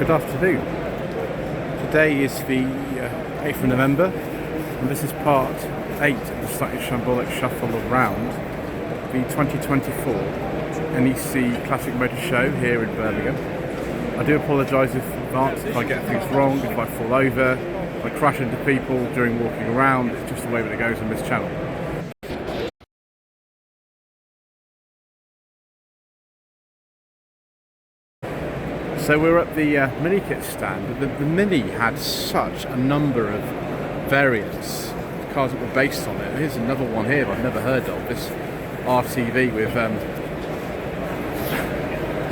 Good afternoon. Today is the 8th of November and this is part 8 of the slightly Shambolic Shuffle Around the 2024 NEC Classic Motor Show here in Birmingham. I do apologise in advance if I get things wrong, if I fall over, if I crash into people during walking around. It's just the way that it goes on this channel. So we're at the Mini kit stand. The Mini had such a number of variants of cars that were based on it. Here's another one here that I've never heard of, this RTV with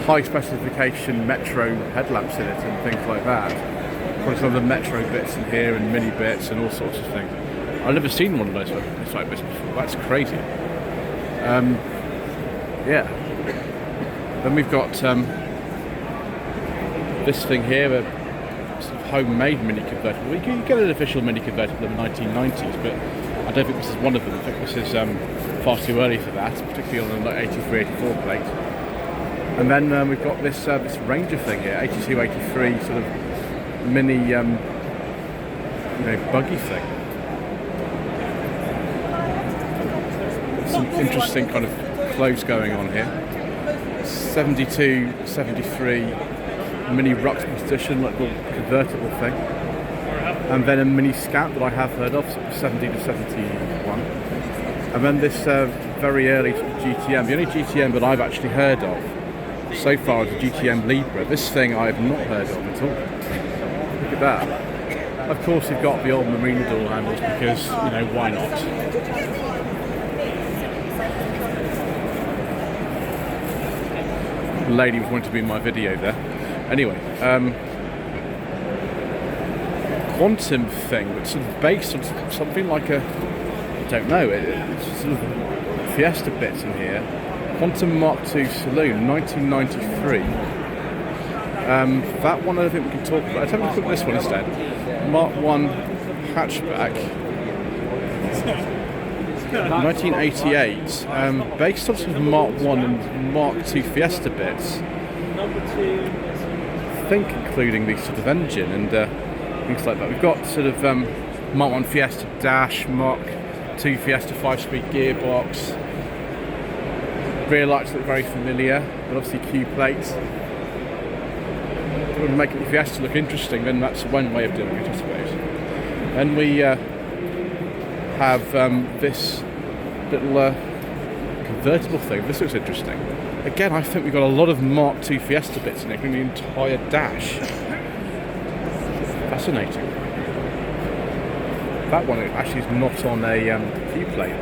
high specification Metro headlamps in it and things like that. Probably some of the Metro bits in here and Mini bits and all sorts of things. I've never seen one of those like this before. That's crazy. Yeah. Then we've got this thing here, a sort of homemade Mini convertible. You can get an official Mini convertible in the 1990s, but I don't think this is one of them. I think this is far too early for that, particularly on the 83, 84 plate. And then we've got this this Ranger thing here, 82, 83 sort of Mini, buggy thing. Some interesting kind of clothes going on here. 72, 73. Mini Ruxpin edition, like little convertible thing, and then a Mini Scout that I have heard of, 70 to 71, and then this very early GTM. The only GTM that I've actually heard of so far is the GTM Libra. This thing I have not heard of at all. Look at that. Of course, you've got the old marina door handles because, why not? The lady was wanting to be in my video there. Anyway, quantum thing, which sort of based on something like a, I don't know, it's sort of Fiesta bits in here. Quantum Mark II Saloon, 1993. That one I don't think we can talk about. Let's have a look at this one instead. Mark I hatchback, 1988. Based on sort of Mark I and Mark II Fiesta bits. I think including the sort of engine and things like that. We've got sort of Mark I Fiesta dash, Mark II Fiesta 5-speed gearbox. Rear lights look very familiar, but obviously Q plates. If you want to make the Fiesta look interesting, then that's one way of doing it, I suppose. Then we have this little convertible thing. This looks interesting. Again, I think we've got a lot of Mark II Fiesta bits in it, including the entire dash. Fascinating. That one actually is not on a Q plate.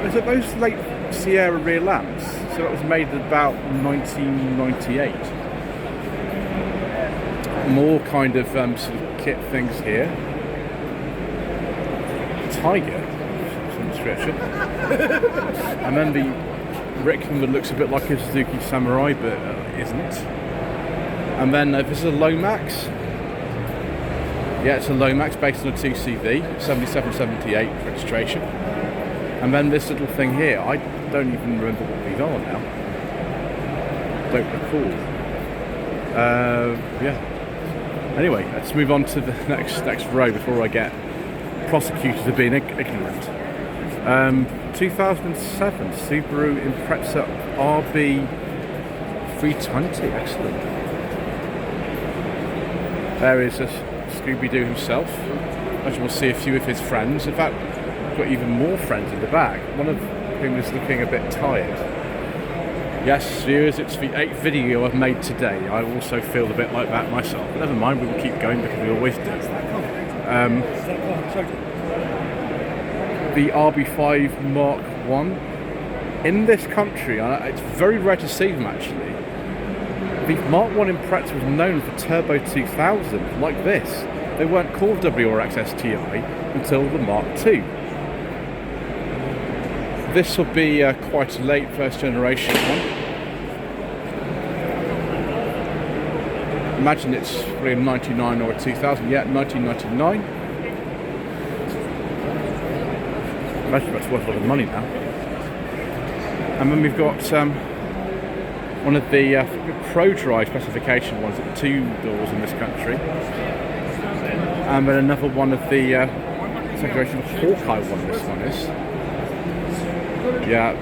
Is it those late Sierra rear lamps? So that was made about 1998. More kind of sort of kit things here. Tiger, some description. And then the Rickman that looks a bit like a Suzuki Samurai, but isn't. And then this is a Lomax. Yeah, it's a Lomax based on a 2CV, 7778 registration. And then this little thing here, I don't even remember what these are now. Don't recall. Yeah. Anyway, let's move on to the next row before I get prosecuted for being ignorant. 2007 Subaru Impreza RB 320, excellent. There is a Scooby-Doo himself, as you will see a few of his friends. In fact, we've got even more friends in the back, one of whom is looking a bit tired. Yes, viewers, it's the 8th video I've made today. I also feel a bit like that myself, but never mind, we will keep going because we always do. The RB5 Mark I. In this country, it's very rare to see them actually. The Mark I Impreza was known for Turbo 2000, like this. They weren't called WRX STI until the Mark II. This will be quite a late first generation one. Imagine it's probably a 99 or a 2000, yeah, 1999. Imagine that's worth a lot of money now. And then we've got one of the Pro Drive specification ones, 2 doors in this country, and then another one of the second generation Hawkeye one. This one is, yeah,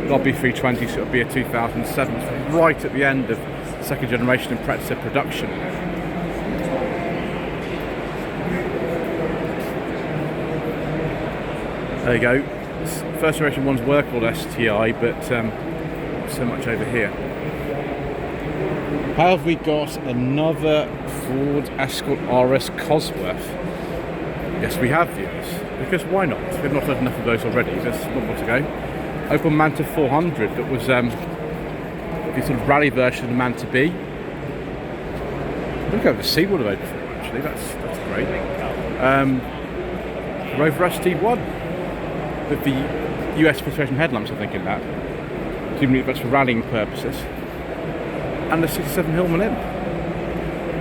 Lobby 320, so it'll be a 2007, right at the end of second generation Impreza production. There you go. First generation ones were called STI, but so much over here. Have we got another Ford Escort RS Cosworth? Yes, we have, viewers. Because why not? We've not had enough of those already. There's one more to go. Opel Manta 400, that was the sort of rally version of the Manta B. I think I've seen one of those before, actually. That's great. Rover ST1 with the US specification headlamps, I'm thinking that. Presumably that's for rallying purposes. And the 67 Hillman M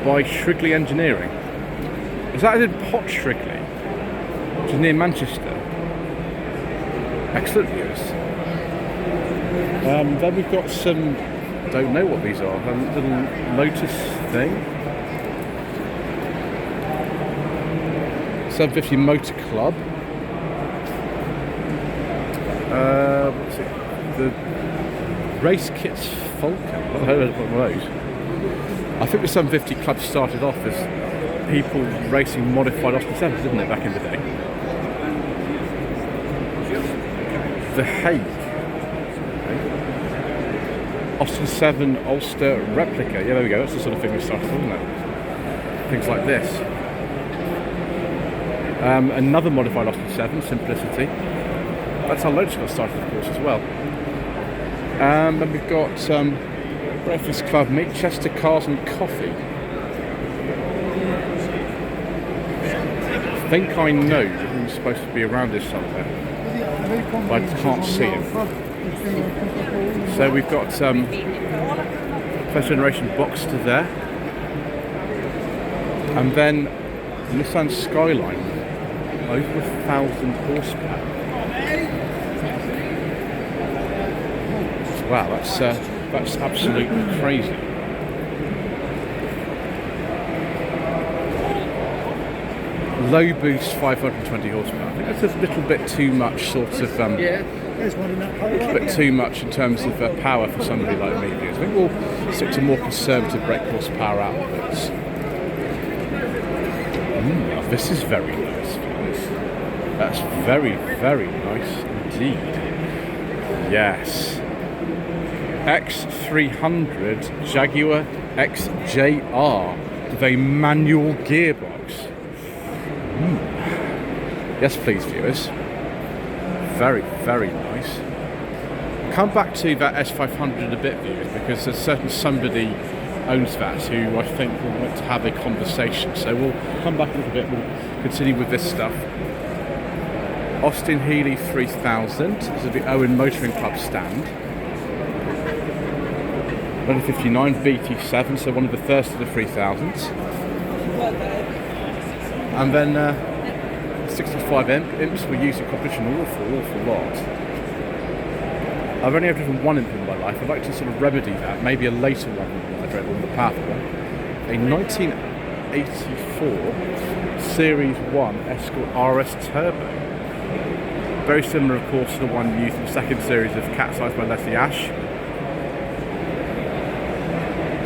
by Shrigley Engineering. Is that in Pot Shrigley, which is near Manchester? Excellent views. Then we've got some, don't know what these are, a little Lotus thing. 750 Motor Club. What's it? The Race Kits Falcon. I've heard of one of those. I think the 750 Club started off as people racing modified Austin 7s, didn't it, back in the day? The Hague. Okay. Austin 7 Ulster Replica. Yeah, there we go. That's the sort of thing we started, isn't it? Things like this. Another modified Austin 7, Simplicity. That's how Lotus got started, of course, as well. Then we've got Breakfast Club meat, Chester Cars and Coffee. I think I know who's supposed to be around this somewhere, but I can't see him. So we've got first generation Boxster there, and then Nissan Skyline, over 1,000 horsepower. Wow, that's absolutely crazy. Low boost 520 horsepower. I think that's a little bit too much, sort of. A little bit too much in terms of power for somebody like me. I think we'll stick to more conservative brake horsepower outputs. This is very nice. That's very, very nice indeed. Yes. X300 Jaguar XJR with a manual gearbox. Yes, please, viewers. Very, very nice. Come back to that S500 in a bit, viewers, because there's certain somebody owns that who I think will want to have a conversation. So we'll come back a little bit. We'll continue with this stuff. Austin Healey 3000. This is the Owen Motoring Club stand. 159 BT7, so one of the first of the 3000s. And then 65 imps were used in competition an awful lot. I've only ever driven one imp in my life. I'd like to sort of remedy that, maybe a later one than I drove on the path one. A 1984 Series 1 Escort RS Turbo. Very similar, of course, to the one used in the second series of Cat's Eyes by Leslie Ash.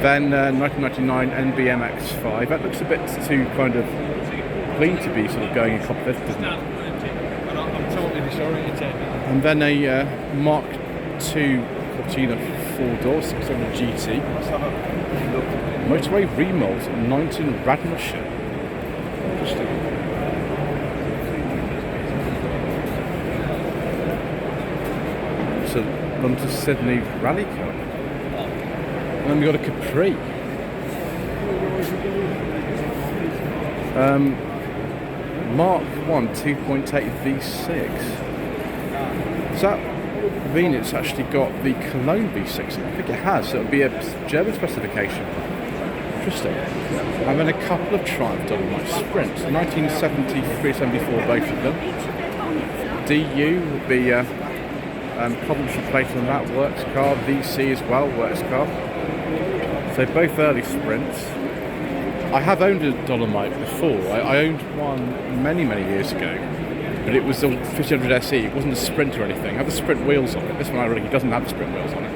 Then 1999 NBMX5. That looks a bit too kind of clean to be sort of going in competition, doesn't it? And then a Mark II Cortina 4-door 600 GT. Motorway remold 19 Radnorshire. Interesting. So London to Sydney rally car. And then we got a Capri. Mark 1 2.8 V6. Does that mean it's actually got the Cologne V6? I think it has, so it'll be a German specification. Interesting. And then a couple of Triumph Dolomite Sprints, 1973-74 both of them. DU will be Coventry plate on that, works car. VC as well, works car. So both early sprints. I have owned a Dolomite before. I owned one many years ago, but it was a 1500 SE. It wasn't a sprint or anything. It had the sprint wheels on it. This one ironically doesn't have the sprint wheels on it.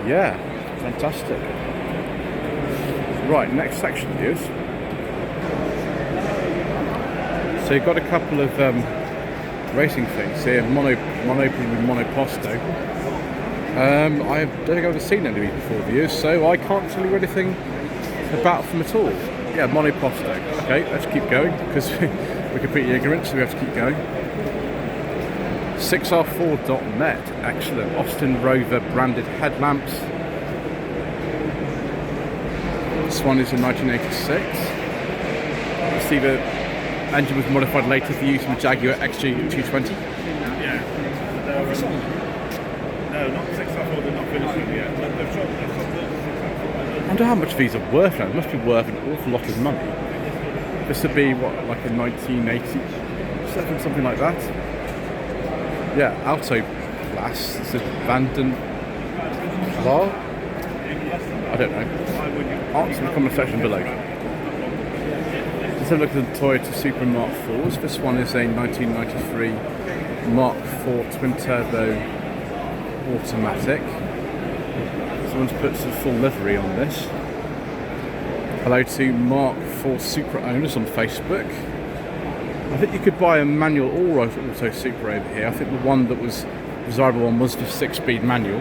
Yeah, fantastic. Right, next section is. So you've got a couple of racing things here. Monopoly with Monoposto. I don't think I've ever seen any of these before, viewers, so I can't tell you anything about them at all. Yeah, Monoposto. Okay, let's keep going because we're completely ignorant, so we have to keep going. 6r4.net, excellent. Austin Rover branded headlamps. This one is in 1986. You see the engine was modified later for use in the Jaguar XG220. Yeah. No, not 6r4, they're not finishing yet. I wonder how much these are worth now. It must be worth an awful lot of money. This would be, what, like a 1987, something like that? Yeah, Auto Class. This is Vanden Pla? I don't know. Answer in the comment section below. Let's have a look at the Toyota Supra Mark IVs. This one is a 1993 Mark IV twin turbo automatic. Someone's put some full livery on this. Hello to Mark IV Supra owners on Facebook. I think you could buy a manual or auto Supra over here. I think the one that was desirable one was the 6-speed manual.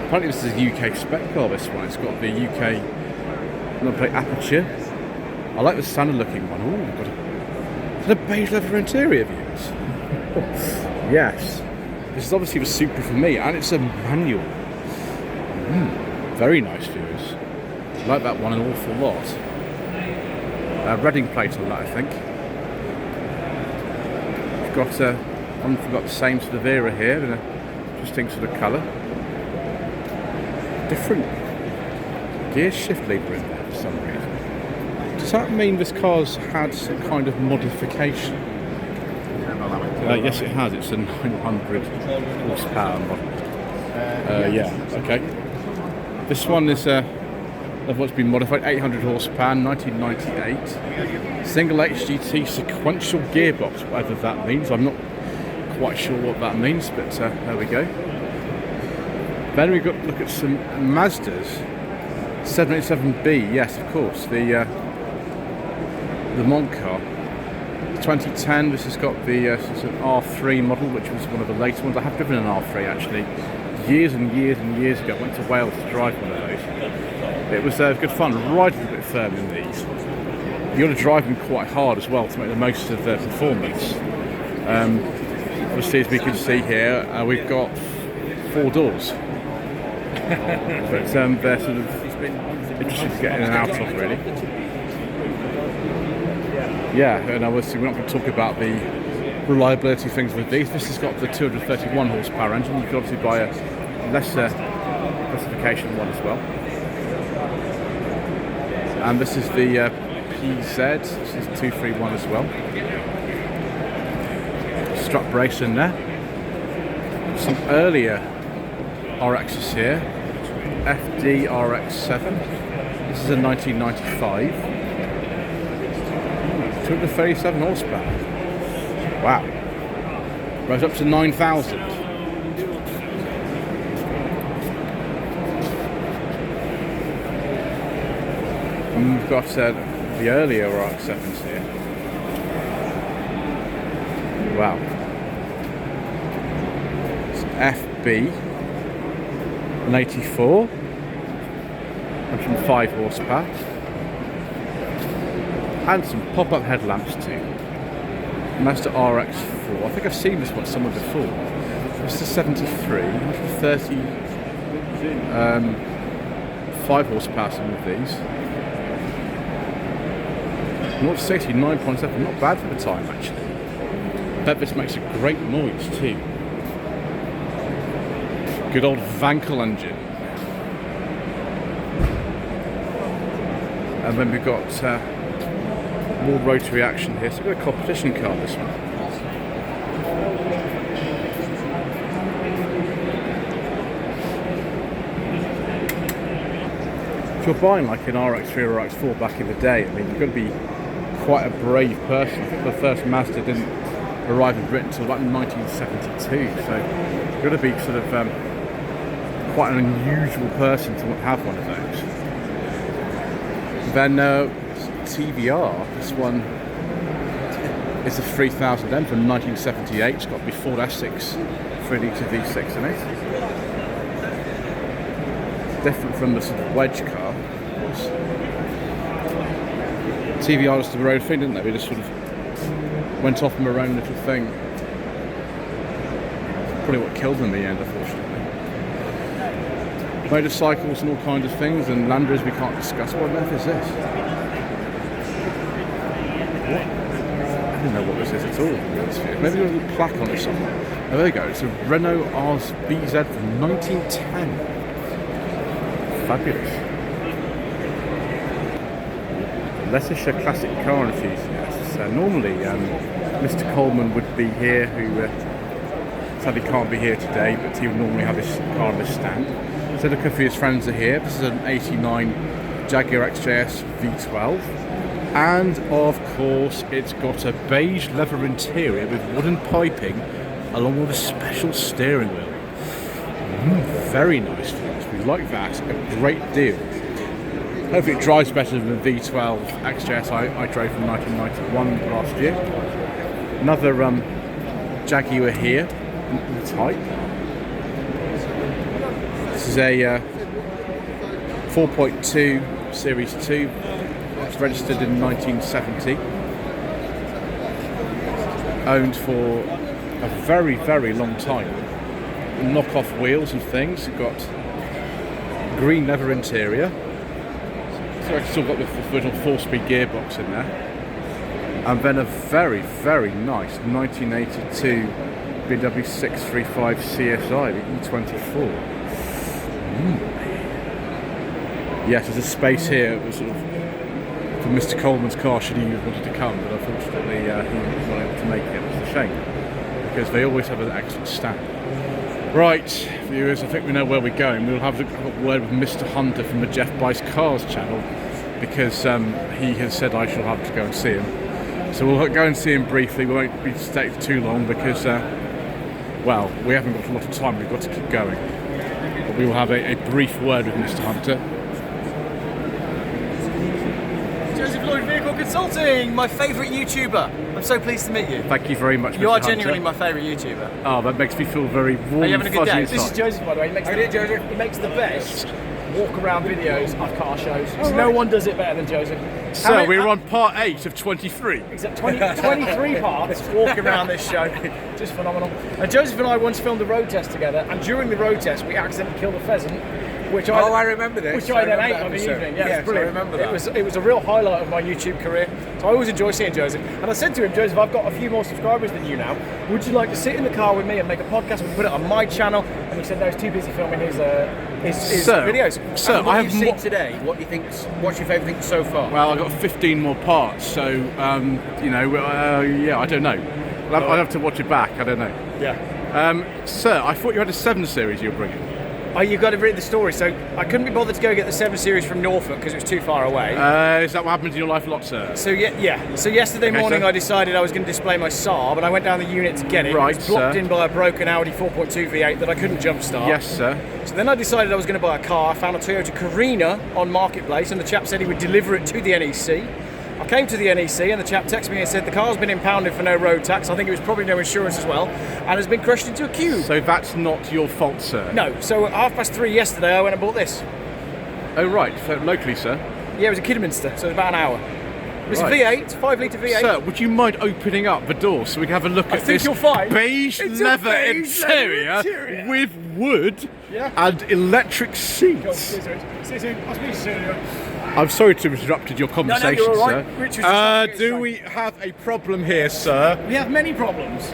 Apparently this is a UK spec car, this one. It's got the UK number plate aperture. I like the standard looking one. Oh, got a beige leather interior, views. Yes. This is obviously the Supra for me, and it's a manual. Very nice, viewers. I like that one an awful lot. Reading plate on that, I think. We've got we've got the same sort of era here in a interesting sort of colour. Different gear shift lever in there for some reason. Does that mean this car's had some kind of modification? Yes, it has. It's a 900 horsepower model. Yeah, okay. This one is what's been modified, 800 horsepower, 1998. Single HGT sequential gearbox, whatever that means. I'm not quite sure what that means, but there we go. Then we've got to look at some Mazdas. 787B, yes, of course, the Mont car. 2010, this has got the it's an R3 model, which was one of the later ones. I have driven an R3 actually, years and years ago. I went to Wales to drive one of those. It was good fun, riding a bit firm in these. You've got to drive them quite hard as well to make the most of their performance. Obviously, as we can see here, we've got 4 doors. But they're sort of interesting to get in and out of, really. Yeah, and obviously we're not going to talk about the reliability things with these. This has got the 231 horsepower engine. You could obviously buy a lesser specification one as well. And this is the PZ, this is 231 as well. Strut brace in there. Some earlier RXs here. FD RX7. This is a 1995. 237 horsepower. Wow. Goes up to 9,000. And we've got the earlier RX7s here. Wow. It's FB. An 84. 105 horsepower. And some pop-up headlamps too. Mazda RX4. I think I've seen this one somewhere before. This is 73, 130, 5 horsepower, some of these. 0-60, 9.7, not bad for the time actually. I bet this makes a great noise too. Good old Wankel engine. And then we've got more rotary action here, so we've got a competition car, this one. if you're buying like an RX-3 or RX-4 back in the day, I mean, you've got to be quite a brave person. I think the first Mazda didn't arrive in Britain until about 1972, so you've got to be sort of quite an unusual person to have one of those. Then TVR, this one is a 3000M from 1978. It's got the Ford Essex 3-litre V6 in it. Different from the sort of wedge car, of course. TVR was the road thing, didn't they? We just sort of went off on their own little thing. Probably what killed them in the end, unfortunately. Motorcycles and all kinds of things, and Land Rovers we can't discuss. What on earth is this? What? I don't know what this is at all. Maybe there's a little plaque on it somewhere. Oh, there you go. It's a Renault Ars BZ from 1910. Fabulous. Leicestershire classic car enthusiasts. Normally, Mr. Coleman would be here, who sadly can't be here today, but he would normally have this car on this stand. So look, a few of his friends are here. This is an 89 Jaguar XJS V12. And of course, it's got a beige leather interior with wooden piping, along with a special steering wheel. Very nice things. We like that a great deal. Hopefully it drives better than the V12 XJS I drove from 1991 last year. Another Jaguar here in the type. This is a 4.2 Series 2. It's registered in 1970. Owned for a very, very long time. Knock-off wheels and things. You've got green leather interior. So I've still got the original 4-speed gearbox in there. And then a very, very nice 1982 BMW 635 CSI, the E24. Yes, there's a space here sort of for Mr. Coleman's car should he wanted to come, but unfortunately he was not able to make it. It's a shame, because they always have an excellent stand. Right, viewers, I think we know where we're going. We'll have a word with Mr. Hunter from the Jeff Buys Cars channel, because he has said I shall have to go and see him. So we'll go and see him briefly. We won't be staying for too long because, well, we haven't got a lot of time. We've got to keep going. But we will have a brief word with Mr. Hunter. Vehicle Consulting, my favourite YouTuber. I'm so pleased to meet you. Thank you very much, Mr. You are Hunter. genuinely my favourite YouTuber. Oh, that makes me feel very warm. Are you having a good day? Inside. This is Joseph, by the way. He makes the best walk-around videos of car shows. No one does it better than Joseph. So we're on part 8 of 23. Except 23 parts walking around this show. Just phenomenal. And Joseph and I once filmed a road test together, and during the road test we accidentally killed a pheasant. I remember this. Which I then ate on the evening. Yeah, yes, it's brilliant. I remember that. It was a real highlight of my YouTube career. So I always enjoy seeing Joseph. And I said to him, Joseph, I've got a few more subscribers than you now. Would you like to sit in the car with me and make a podcast and put it on my channel? And he said, no, he's too busy filming his videos. So I have seen today. What's your favourite thing so far? Well, I've got 15 more parts, so yeah, I don't know. I'd have to watch it back. I don't know. Yeah. Sir, I thought you had a 7 Series you were bringing. Oh, you've got to read the story. So I couldn't be bothered to go get the 7 Series from Norfolk because it was too far away. Is that what happened in your life a lot, sir? So yeah. So yesterday morning sir. I decided I was going to display my Saab, and I went down the unit to get it. Right, it was blocked sir. in by a broken Audi 4.2 V8 that I couldn't jump start. Yes, sir. So then I decided I was going to buy a car. I found a Toyota Carina on Marketplace, and the chap said he would deliver it to the NEC. I came to the NEC and the chap texted me and said the car's been impounded for no road tax. I think it was probably no insurance as well, and has been crushed into a cube. So that's not your fault, sir? No. So at 3:30 yesterday I went and bought this. Oh, right. So locally, sir? Yeah, it was a Kidderminster, so it was about an hour. It was Right. a V8, 5-litre V8. Sir, would you mind opening up the door so we can have a look at think this you'll find beige it's a leather beige leather interior interior. with wood Yeah. and electric God, seats? see you soon. I'll speak to you soon. I'm sorry to have interrupted your conversation, you're all right. sir. Rich was just trying to get Do his we have a problem here, sir? We have many problems.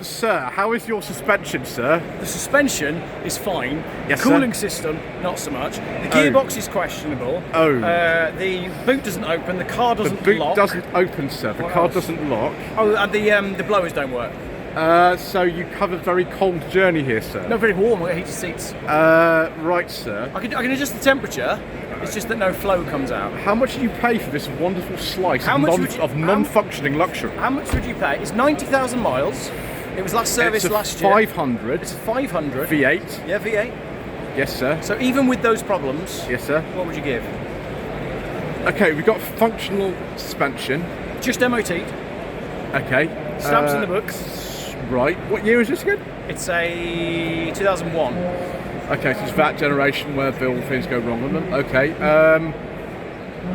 Sir, how is your suspension, sir? The suspension is fine. Yes, the cooling sir. system, not so much. The gearbox is questionable. Oh. The boot doesn't open. The car The doesn't boot lock. doesn't open, sir. The What car else? doesn't lock. Oh, and the blowers don't work. So you have a very cold journey here, sir. No, very warm. I've got heated seats. Right, sir. I can adjust the temperature. It's just that no flow comes out. How much do you pay for this wonderful slice of how- non-functioning luxury? How much would you pay? It's 90,000 miles. It was last serviced last year. 500. It's a 500. V8. Yeah, V8. Yes, sir. So even with those problems, Yes, sir. what would you give? Okay, we've got functional suspension. Just MOT'd. Okay. Stamps in the books. Right. What year is this again? It's a 2001. Okay, so it's that generation where all things go wrong on them. Okay.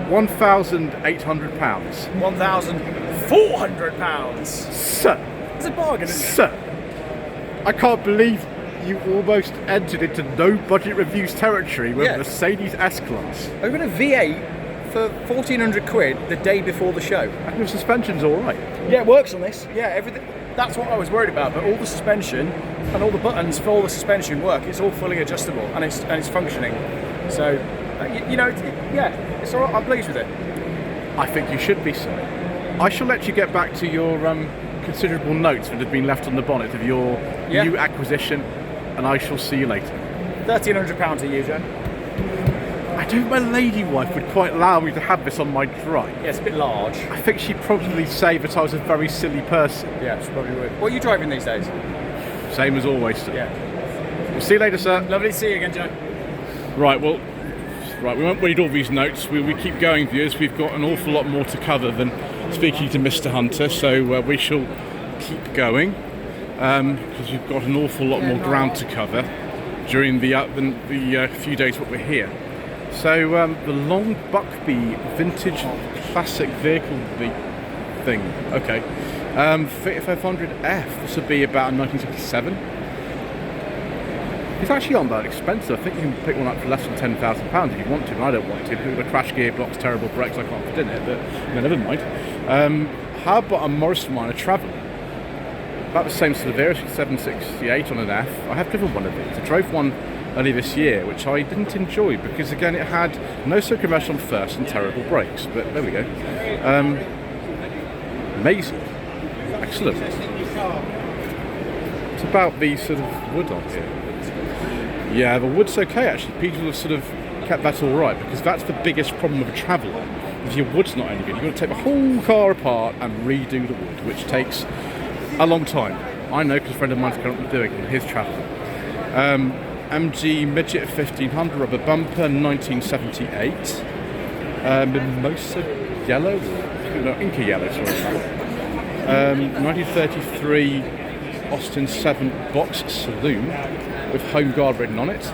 £1,800. £1,400. Sir. It's a bargain, isn't it? Sir. I can't believe you almost entered into no budget reviews territory with Yeah. a Mercedes S-Class. I've got a V8 for 1,400 quid the day before the show. And your suspension's all right. Yeah, it works on this. Yeah, everything. That's what I was worried about. But all the suspension and all the buttons for all the suspension work. It's all fully adjustable and it's functioning. So, it's all right. I'm pleased with it. I think you should be, sir. I shall let you get back to your considerable notes that have been left on the bonnet of your new acquisition, and I shall see you later. £1,300 a year, Joe. I don't think my lady wife would quite allow me to have this on my drive. Yeah, it's a bit large. I think she'd probably say that I was a very silly person. Yeah, she probably would. What are you driving these days? Same as always, sir. Yeah. We'll see you later, sir. Lovely to see you again, Joe. Right, we won't read all these notes. We keep going, viewers. We've got an awful lot more to cover than speaking to Mr. Hunter, so we shall keep going because we've got an awful lot more ground to cover during the few days that we're here. So the Long Buckby vintage classic vehicle thing. Okay, 3500F. This would be about 1967. It's actually not that expensive. I think you can pick one up for less than £10,000 if you want to, and I don't want to because of the crash gearbox, terrible brakes, I can't fit in it, but never mind. How about a Morris Minor Traveller? About the same severity, 768 on an F. I have driven one of these. I drove one earlier this year, which I didn't enjoy because, again, it had no circumvention on first and terrible brakes, but there we go. Amazing. Excellent. It's about the sort of wood on here. Yeah, the wood's okay actually. People have sort of kept that all right because that's the biggest problem with a Traveller. If your wood's not any good, you've got to take the whole car apart and redo the wood, which takes a long time. I know because a friend of mine's currently doing it in his Traveller. MG Midget 1500 rubber bumper, 1978. Mimosa yellow, no, Inca yellow, sorry. 1933 Austin 7 box saloon with Home Guard written on it.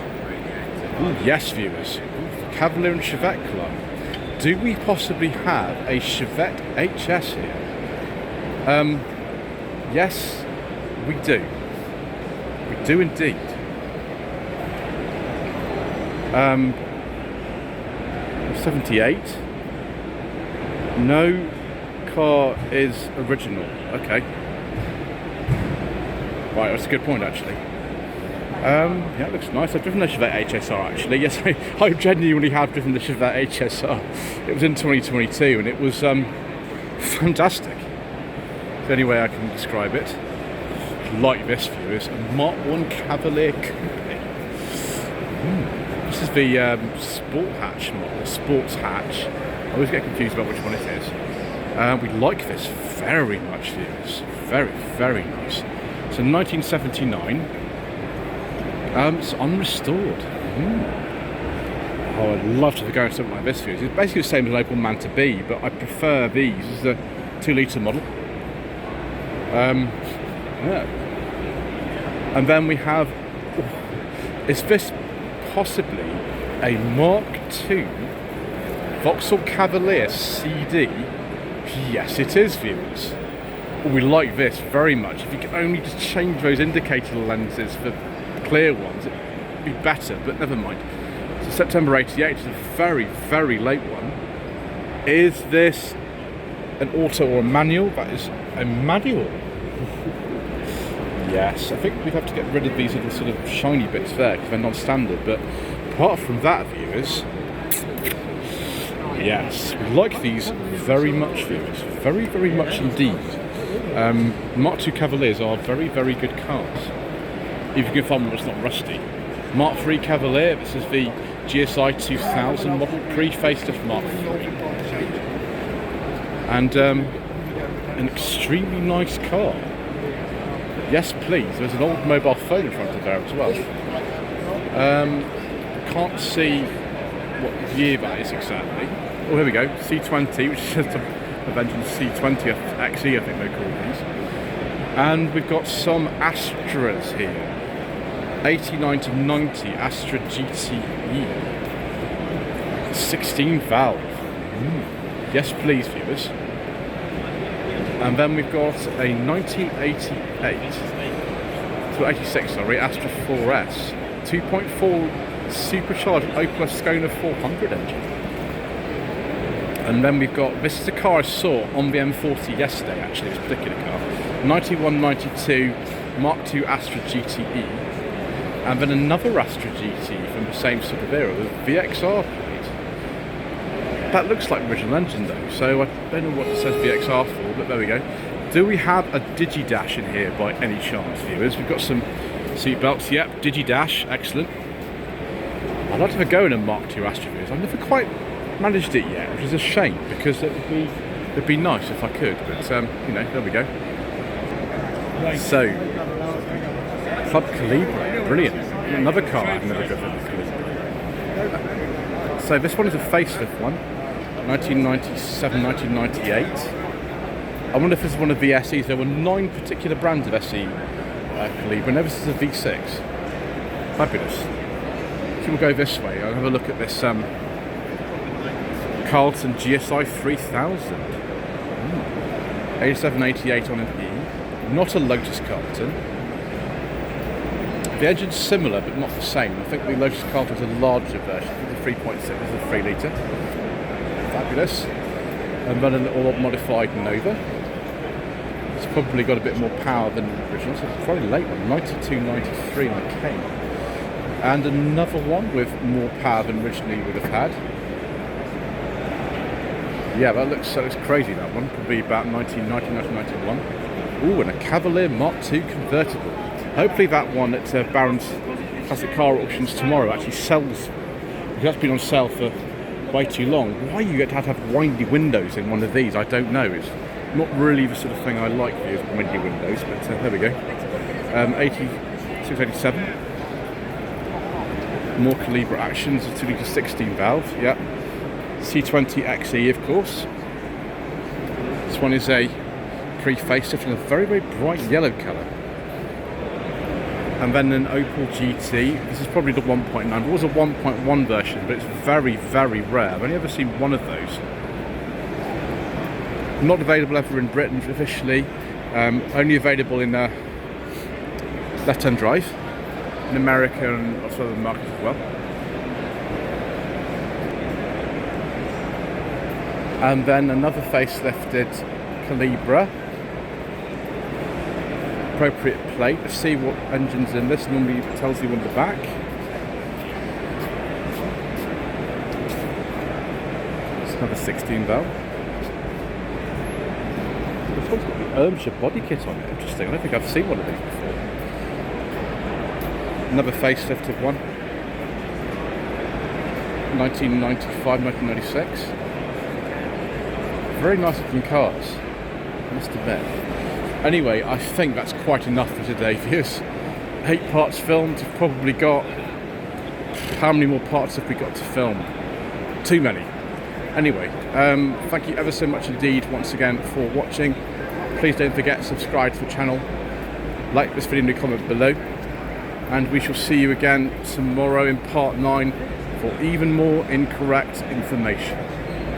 Ooh, yes, viewers. Ooh, Cavalier and Chevette Club. Do we possibly have a Chevette HS here? Yes, we do. We do indeed. 78. No car is original. Okay. Right, that's a good point actually. Yeah, it looks nice. I've driven the Chevette HSR actually. Yes, I genuinely have driven the Chevette HSR. It was in 2022 and it was fantastic. The only way I can describe it. Like this, viewers, a Mark 1 Cavalier Coupe. This is the sport hatch model, sports hatch. I always get confused about which one it is. We like this very much, viewers. Very, very nice. So 1979. It's unrestored. Oh, I'd love to go something like this, viewers. It's basically the same as an Opel Manta B, but I prefer these. This is a 2-litre model. Yeah. And then we have, is this possibly a Mark II Vauxhall Cavalier CD? Yes, it is, viewers. We like this very much. If you could only just change those indicator lenses for clear ones, it'd be better, but never mind. So September 88 is a very, very late one. Is this an auto or a manual? That is a manual. Yes, I think we have to get rid of these little sort of shiny bits there because they're non-standard, but apart from that, viewers, yes, we like these very much, viewers, very, very much indeed. Mark II Cavaliers are very, very good cars. If you can find one that's not rusty. Mark III Cavalier, this is the GSI 2000 model, pre-facelift Mark III. And an extremely nice car. Yes, please. There's an old mobile phone in front of there as well. Can't see what year that is exactly. Oh, here we go. C20, which is just a engine C20 XE, I think they call these. And we've got some Astras here. 89 to 90 Astra GTE. 16 valve. Yes, please, viewers. And then we've got a 1986, sorry, Astra 4S, 2.4 supercharged Opel Ascona 400 engine. And then we've got, this is a car I saw on the M40 yesterday, actually, this particular car. 9192 Mark II Astra GTE. And then another Astra GT from the same sort of era, the VXR plate. That looks like the original engine though, so I don't know what it says VXR for, but there we go. Do we have a Digidash in here by any chance, viewers? We've got some seat belts, yep, Digidash, excellent. I'd like to have a go in a Mark II Astra, viewers. I've never quite managed it yet, which is a shame, because it'd be nice if I could, but you know, there we go. So, Club Calibra, brilliant. Another car I've never driven. So this one is a facelift one, 1997, 1998. I wonder if this is one of the SEs. There were 9 particular brands of SE Calibra, and this is a V6. Fabulous. So we'll go this way. I'll have a look at this Carlton GSI 3000. 87, 88 on an E. Not a Lotus Carlton. The engine's similar but not the same. I think the Lotus Carlton's a larger version. I think the 3.6 is a 3 litre. Fabulous. And then a little modified Nova. It's probably got a bit more power than the original. So it's a very late one, 92, 93 on a K. And another one with more power than originally would have had. Yeah, that looks crazy, that one. Probably about 1990, 1991. Ooh, and a Cavalier Mark II convertible. Hopefully that one at Barron's Classic Car Auctions tomorrow actually sells, because that's been on sale for way too long. Why you get to have windy windows in one of these, I don't know. It's not really the sort of thing I like, these windy windows, but there we go. 86, 87. More Calibra actions, 2 litre 16 valve, yeah. C20 XE, of course. This one is a pre-facelift in a very, very bright yellow colour. And then an Opel GT. This is probably the 1.9. There was a 1.1 version, but it's very, very rare. I've only ever seen one of those. Not available ever in Britain officially. Only available in left-hand drive in America and also other markets as well. And then another facelifted Calibra. Appropriate plate. Let's see what engine's in this. Normally it tells you on the back. It's another 16 valve. This one's got the Ermshire body kit on it. Interesting. I don't think I've seen one of these before. Another facelifted one. 1995, 1996. Very nice looking cars, I must admit. Anyway, I think that's quite enough for today, viewers. 8 parts filmed. We've probably got... How many more parts have we got to film? Too many. Anyway, thank you ever so much indeed once again for watching. Please don't forget to subscribe to the channel. Like this video and comment below. And we shall see you again tomorrow in part 9 for even more incorrect information.